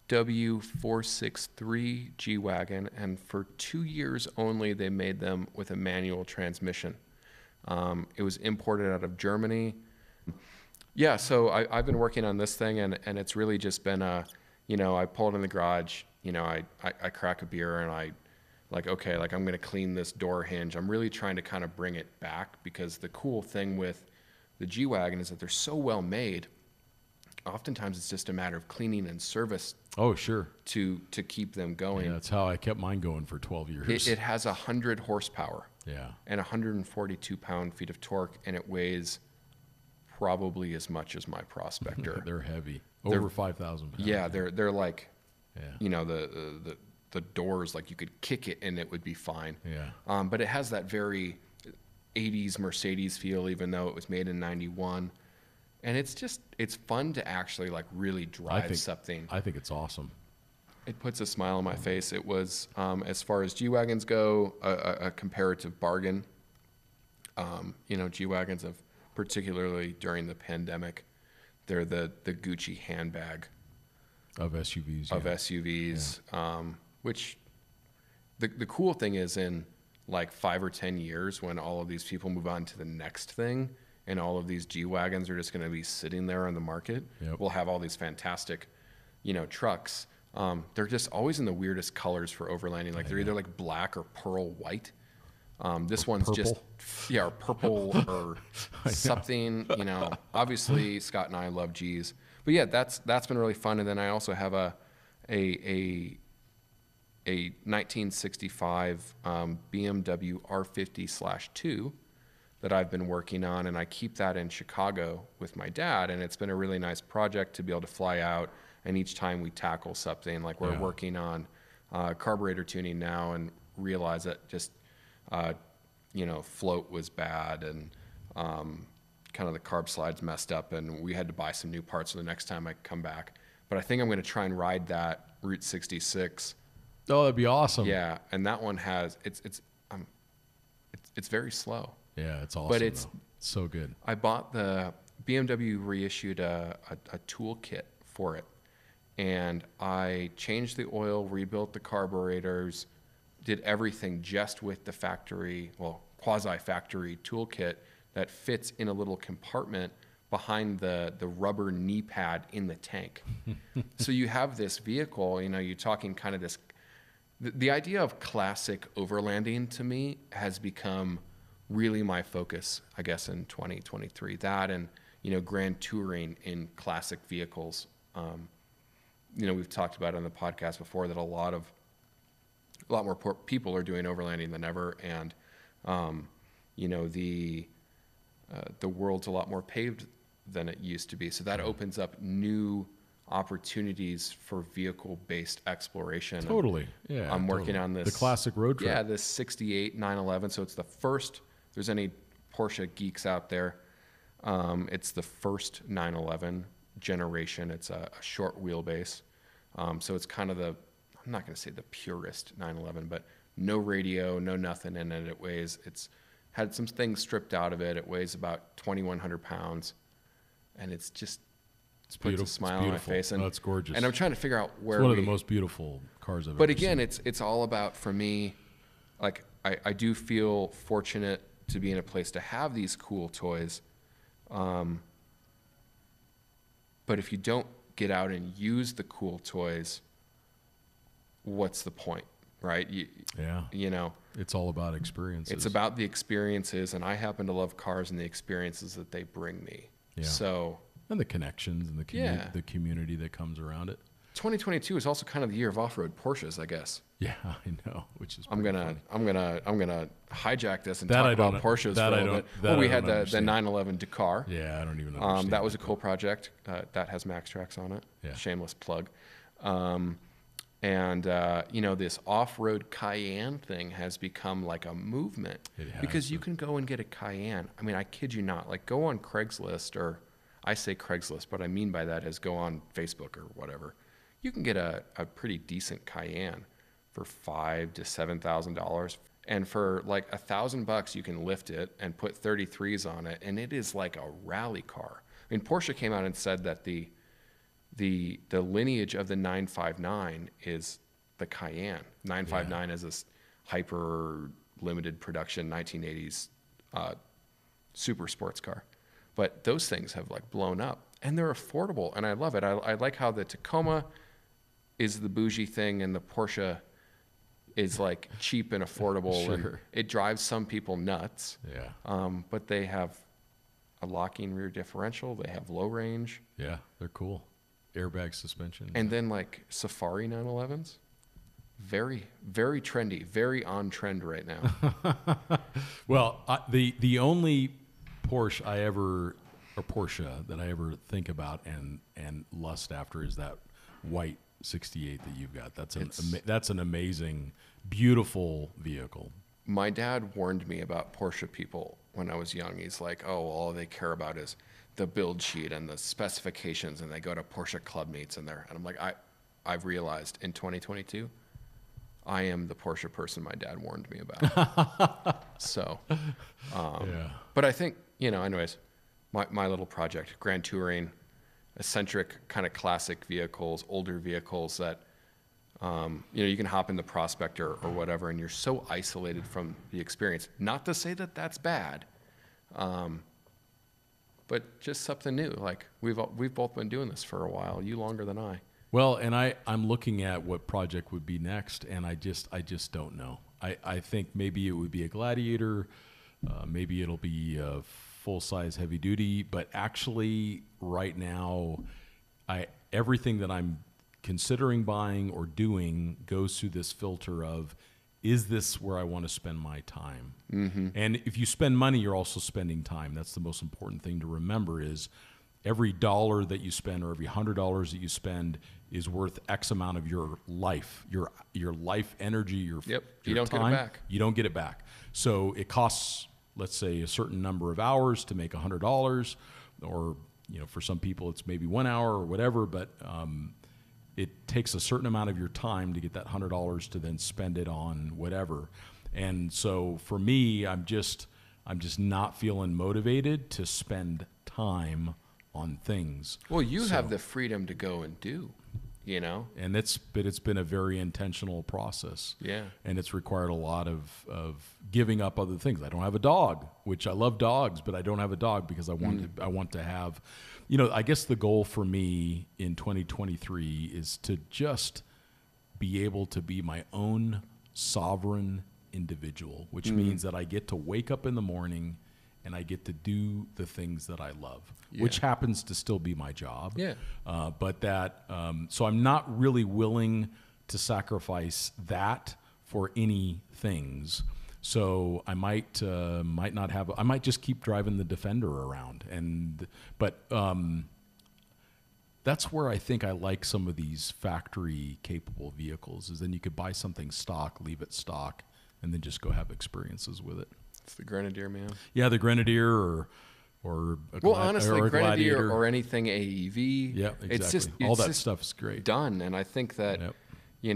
W463 G-Wagon, and for 2 years only, they made them with a manual transmission. It was imported out of Germany. Yeah, so I've been working on this thing, and it's really just been I pull it in the garage, I crack a beer, and I'm going to clean this door hinge. I'm really trying to kind of bring it back, because the cool thing with the G-Wagon is that they're so well made. Oftentimes it's just a matter of cleaning and service.
Oh, sure.
To keep them going.
Yeah, that's how I kept mine going for 12 years.
It has 100 horsepower.
Yeah. And
142 pound-feet of torque, and it weighs probably as much as my Prospector.
They're heavy. Over 5,000 pounds.
Yeah, they're like, the doors, like you could kick it and it would be fine.
Yeah.
But it has that very 80s Mercedes feel, even though it was made in 91. And it's fun to actually like really drive something.
I think it's awesome.
It puts a smile on my face. It was, as far as G-Wagons go, a comparative bargain. G-Wagons have, particularly during the pandemic, they're the Gucci handbag
of SUVs.
Which the cool thing is, in like 5 or 10 years, when all of these people move on to the next thing, and all of these G-Wagons are just going to be sitting there on the market.
Yep.
We'll have all these fantastic, trucks. They're just always in the weirdest colors for overlanding. Like they're either like black or pearl white. This one's
purple.
or purple or something. Obviously Scott and I love G's, but yeah, that's been really fun. And then I also have a 1965 BMW R50/2. That I've been working on, and I keep that in Chicago with my dad, and it's been a really nice project to be able to fly out, and each time we tackle something, like we're working on carburetor tuning now, and realize that just float was bad and kind of the carb slides messed up, and we had to buy some new parts for the next time I come back. But I think I'm going to try and ride that Route 66.
Oh, that'd be awesome.
Yeah, and that one has it's very slow.
Yeah, it's awesome.
But it's
so good.
I bought the BMW reissued a tool kit for it, and I changed the oil, rebuilt the carburetors, did everything just with the quasi-factory toolkit that fits in a little compartment behind the rubber knee pad in the tank. So you have this vehicle, you're talking kind of this, the idea of classic overlanding to me has become really my focus, I guess, in 2023. That and, grand touring in classic vehicles. We've talked about it on the podcast before that a lot more people are doing overlanding than ever, and the world's a lot more paved than it used to be. So that opens up new opportunities for vehicle-based exploration.
Totally, yeah.
I'm working on this.
The classic road trip.
Yeah, this 68 911. So it's the first, if there's any Porsche geeks out there, it's the first 911 generation. It's a short wheelbase. So it's kind of I'm not going to say the purest 911, but no radio, no nothing in it. It's had some things stripped out of it. It weighs about 2,100 pounds, and it's puts a smile on my face. And
it's gorgeous.
And I'm trying to figure out where
it's one of the most beautiful cars I've ever seen.
But again, it's all about, for me, like I do feel fortunate to be in a place to have these cool toys. But if you don't get out and use the cool toys, what's the point, right?
It's all about experiences.
It's about the experiences, and I happen to love cars and the experiences that they bring me.
Yeah.
So,
and the connections and the community that comes around it.
2022 is also kind of the year of off-road Porsches, I guess.
Yeah, I know, which is
I'm gonna hijack this and
that
talk about Porsches for a little bit. Well, we had the 911 Dakar.
Yeah, I don't even understand.
That was a cool project. That has Max Tracks on it.
Yeah.
Shameless plug. This off-road Cayenne thing has become like a movement.
It has,
because you can go and get a Cayenne. I mean, I kid you not. Like, go on Craigslist, or I say Craigslist, but I mean by that is go on Facebook or whatever. You can get a pretty decent Cayenne for $5,000 to $7,000, and for like $1,000 you can lift it and put 33s on it, and it is like a rally car. I mean, Porsche came out and said that the lineage of the 959 is the Cayenne. 959 is this hyper limited production 1980s super sports car. But those things have like blown up, and they're affordable, and I love it. I like how the Tacoma is the bougie thing and the Porsche is like cheap and affordable.
Sure.
And it drives some people nuts.
Yeah.
But they have a locking rear differential. They have low range.
Yeah, they're cool. Airbag suspension.
And then like Safari 911s, very, very trendy, very on trend right now.
Well, the only Porsche that I ever think about and lust after is that white 68 that you've got. That's an amazing, beautiful vehicle.
My dad warned me about Porsche people when I was young. He's like, oh, all they care about is the build sheet and the specifications, and they go to Porsche club meets and I'm like, I've realized in 2022, I am the Porsche person my dad warned me about. So, but I think, anyways, my little project, grand touring, eccentric kind of classic vehicles, older vehicles that, you can hop in the Prospector or whatever, and you're so isolated from the experience. Not to say that that's bad, but just something new. Like we've both been doing this for a while, you longer than I.
Well, and I'm looking at what project would be next, and I just don't know. I think maybe it would be a Gladiator, maybe it'll be a full-size heavy duty, but actually right now, everything that I'm considering buying or doing goes through this filter of, is this where I want to spend my time? Mm-hmm. And if you spend money, you're also spending time. That's the most important thing to remember is every dollar that you spend or every $100 that you spend is worth X amount of your life, your life energy, your
you don't
time.
Get it back.
You don't get it back. So it costs, let's say, a certain number of hours to make $100, or for some people it's maybe 1 hour or whatever, but it takes a certain amount of your time to get that $100 to then spend it on whatever. And so for me, I'm just not feeling motivated to spend time on things.
Well, you have the freedom to go and do,
and it's been a very intentional process.
Yeah.
And it's required a lot of giving up other things. I don't have a dog, which I love dogs, but I don't have a dog because I want to have, I guess the goal for me in 2023 is to just be able to be my own sovereign individual, which means that I get to wake up in the morning and I get to do the things that I love, which happens to still be my job.
Yeah.
So I'm not really willing to sacrifice that for any things. So I might not have. I might just keep driving the Defender around, but that's where I think I like some of these factory capable vehicles. Is then you could buy something stock, leave it stock, and then just go have experiences with it.
It's the Grenadier, man.
Yeah, the Grenadier
honestly,
or
Grenadier or anything AEV.
Yeah, exactly.
It's just
all that stuff is great.
Done, and I think that we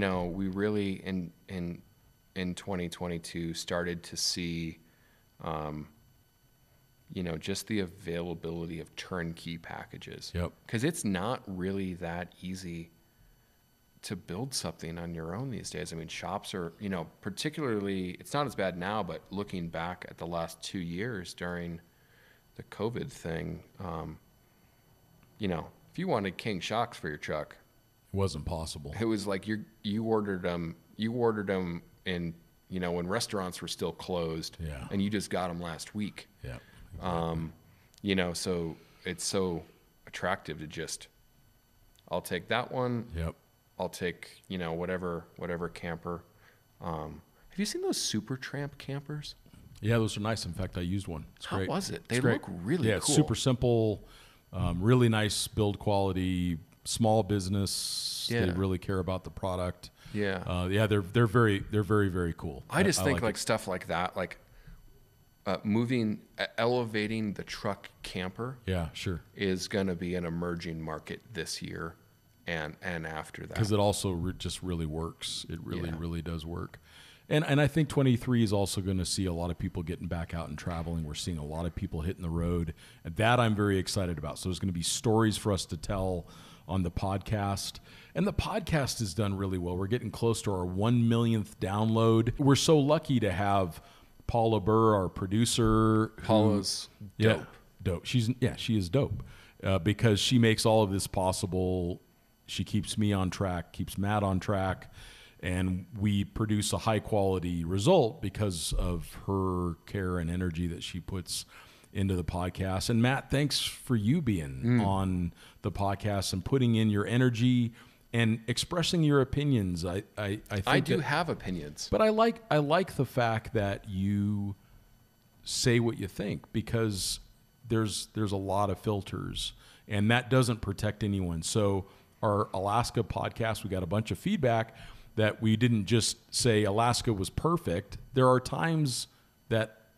really in 2022 started to see, just the availability of turnkey packages.
Yep.
Because it's not really that easy to build something on your own these days. I mean, shops are, particularly, it's not as bad now, but looking back at the last 2 years during the COVID thing, if you wanted King shocks for your truck,
it wasn't possible.
It was like you ordered them in, when restaurants were still closed, and you just got them last week.
Yeah.
Exactly. So it's so attractive to just, I'll take that one.
Yep.
I'll take, whatever camper. Have you seen those Super Tramp campers?
Yeah, those are nice. In fact, I used one. It's great.
How was it? They
It's
look
great.
really
cool. It's super simple, really nice build quality, small business.
Yeah.
They really care about the product.
Yeah.
They're very, very cool.
I just think like stuff like that, like elevating the truck camper.
Yeah, sure.
Is going to be an emerging market this year. And after that,
because it also just really works. It really does work, and I think 23 is also going to see a lot of people getting back out and traveling. We're seeing a lot of people hitting the road, and that I'm very excited about. So there's going to be stories for us to tell on the podcast, and the podcast has done really well. We're getting close to our 1 millionth download. We're so lucky to have Paula Burr, our producer.
Paula's dope.
Dope. She is dope because she makes all of this possible. She keeps me on track, keeps Matt on track, and we produce a high-quality result because of her care and energy that she puts into the podcast. And Matt, thanks for you being on the podcast and putting in your energy and expressing your opinions. I think
I do have opinions,
but I like the fact that you say what you think, because there's a lot of filters, and that doesn't protect anyone. So our Alaska podcast, we got a bunch of feedback that we didn't just say Alaska was perfect. There are times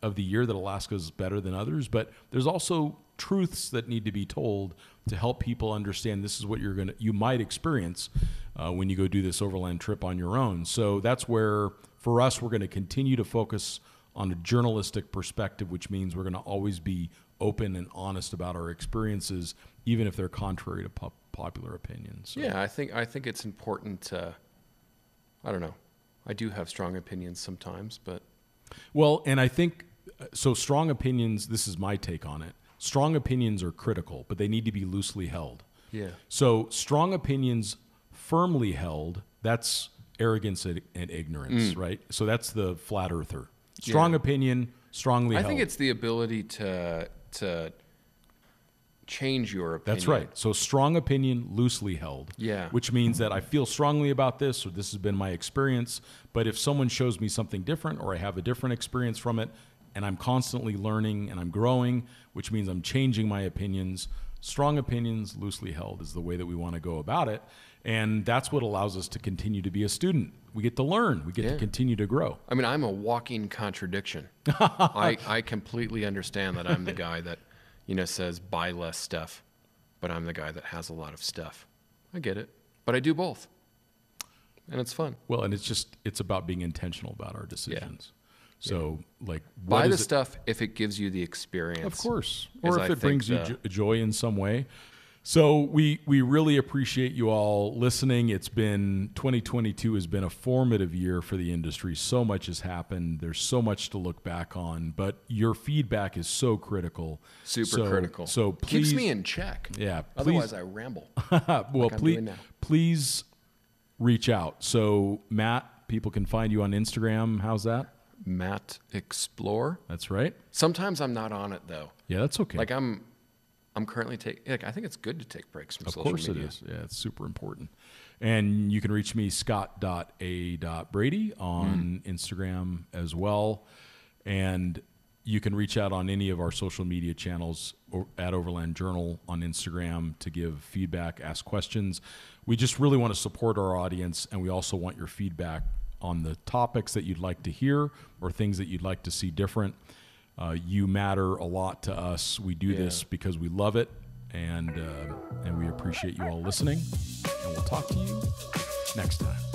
of the year that Alaska is better than others, but there's also truths that need to be told to help people understand this is what you might experience when you go do this overland trip on your own. So that's where, for us, we're going to continue to focus on a journalistic perspective, which means we're going to always be open and honest about our experiences, even if they're contrary to popular opinions. So.
Yeah, I think it's important to, I don't know. I do have strong opinions sometimes, but.
Well, and I think, so strong opinions, this is my take on it. Strong opinions are critical, but they need to be loosely held.
Yeah.
So strong opinions firmly held, that's arrogance and ignorance, right? So that's the flat earther. Strong opinion, strongly held.
I think it's the ability to change your opinion.
That's right. So strong opinion, loosely held.
Yeah.
Which means that I feel strongly about this, or this has been my experience, but if someone shows me something different, or I have a different experience from it, and I'm constantly learning and I'm growing, which means I'm changing my opinions, Strong opinions, loosely held, is the way that we want to go about it. And that's what allows us to continue to be a student. We get to learn. We get to continue to grow.
I mean, I'm a walking contradiction. I completely understand that I'm the guy that, says buy less stuff, but I'm the guy that has a lot of stuff. I get it. But I do both. And it's fun.
Well, and it's about being intentional about our decisions. So, like,
buy the stuff if it gives you the experience.
Of course. Or if it brings you joy in some way. So we really appreciate you all listening. 2022 has been a formative year for the industry. So much has happened. There's so much to look back on, but your feedback is so critical.
Super critical.
So please,
keeps me in check.
Yeah.
Otherwise I ramble.
Well, please reach out. So Matt, people can find you on Instagram. How's that?
Matt Explore.
That's right.
Sometimes I'm not on it though.
Yeah, that's okay.
Like I'm currently taking, I think it's good to take breaks from social media.
Of course it is. Yeah, it's super important. And you can reach me, scott.a.brady on Instagram as well. And you can reach out on any of our social media channels at Overland Journal on Instagram to give feedback, ask questions. We just really want to support our audience, and we also want your feedback on the topics that you'd like to hear or things that you'd like to see different. You matter a lot to us. We do this because we love it, and we appreciate you all listening. And we'll talk to you next time.